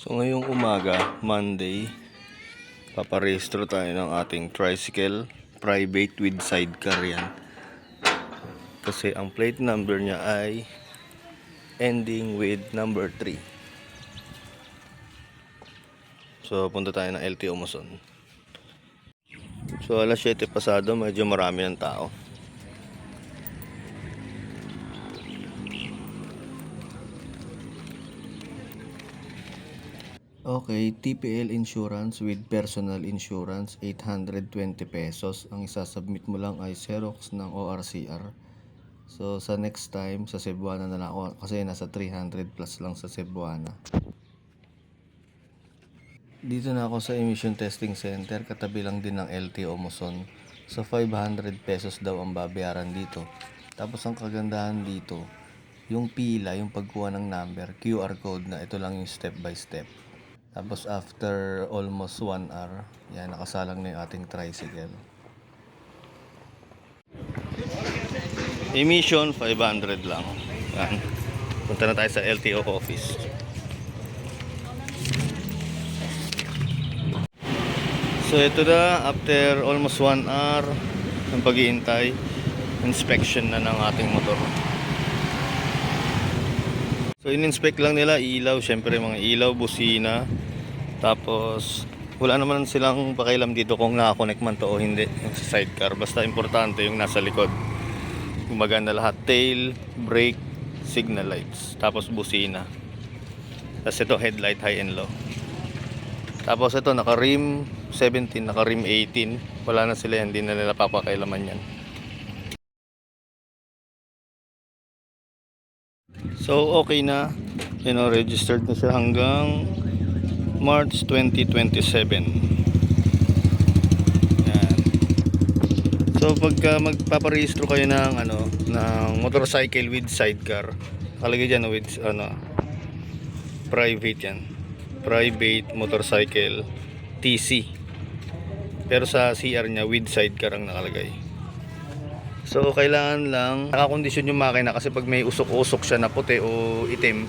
So ngayong umaga, Monday, paparehistro tayo ng ating tricycle, private with sidecar yan. Kasi ang plate number niya ay ending with number 3. So punta tayo ng LTO Muson. So alas 7 pasado, medyo marami ng tao. Okay, TPL insurance with personal insurance, 820 pesos. Ang isasubmit mo lang ay Xerox ng ORCR. So sa next time, sa Cebuana na lang ako kasi nasa 300 plus lang sa Cebuana. Dito na ako sa emission testing center, katabi lang din ng LTO Muson. So 500 pesos daw ang babayaran dito. Tapos ang kagandahan dito, yung pila, yung pagkuha ng number, QR code na ito lang yung step by step. Tapos after almost 1 hour, yan, nakasalang na yung ating tricycle. Emission 500 lang. Yan. Punta na tayo sa LTO office. So ito na, after almost 1 hour ng pag-iintay, inspection na ng ating motor. So in-inspect lang nila ilaw, syempre mga ilaw, busina. Tapos wala naman silang pakialam dito kung nakakonect man to o hindi yung sa sidecar. Basta importante yung nasa likod. Gumagana lahat, tail, brake, signal lights, tapos busina. Tapos ito headlight, high and low. Tapos ito naka-rim 17, naka-rim 18. Wala na sila yan, hindi na nila papakailaman yan. So okay na, registered na siya hanggang March 2027. Yan. So pagka magpaparehistro kayo ng ng motorcycle with sidecar, kalagay diyan with private yan. Private motorcycle TC. Pero sa CR niya with sidecar ang nakalagay. So kailangan lang nakakondisyon yung makina kasi pag may usok-usok siya na puti o itim,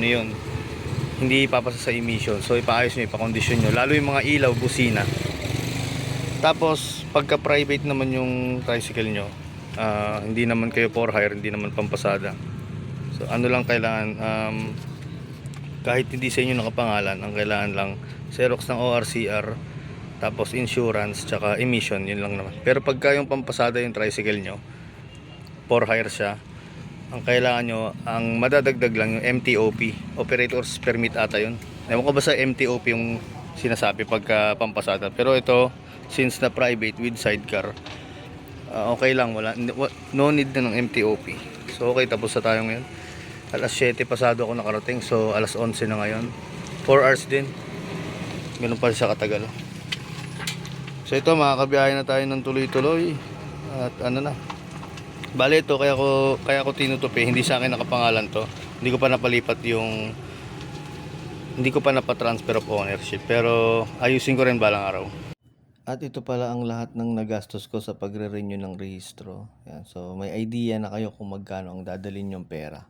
yun, hindi ipapasa sa emission. So ipaayos nyo, ipakondisyon nyo, lalo yung mga ilaw, busina. Tapos pagka private naman yung tricycle nyo, hindi naman kayo for hire, hindi naman pampasada. So lang kailangan, kahit hindi sa inyo nakapangalan, ang kailangan lang Xerox ng ORCR, tapos insurance, tsaka emission, yun lang naman. Pero pagka yung pampasada yung tricycle nyo, for hire siya, ang kailangan nyo, ang madadagdag lang yung MTOP, Operator's Permit ata yun. Ewan ko ba sa MTOP yung sinasabi pagka pampasada. Pero ito, since na private with sidecar, okay lang, no need na ng MTOP. So okay, tapos na tayo ngayon. Alas 7 pasado ako nakarating, so alas 11 na ngayon. 4 hours din. Ganun pa siya katagal. So ito, makakabiyahe na tayo ng tuloy-tuloy. At na. Bale ito, kaya ko tinutupi, hindi sa akin nakapangalan to. Hindi ko pa napalipat hindi ko pa napatransfer of ownership. Pero ayusin ko rin balang araw. At ito pala ang lahat ng nagastos ko sa pagre-renew ng rehistro. Yan, so may idea na kayo kung magkano ang dadalhin yung pera.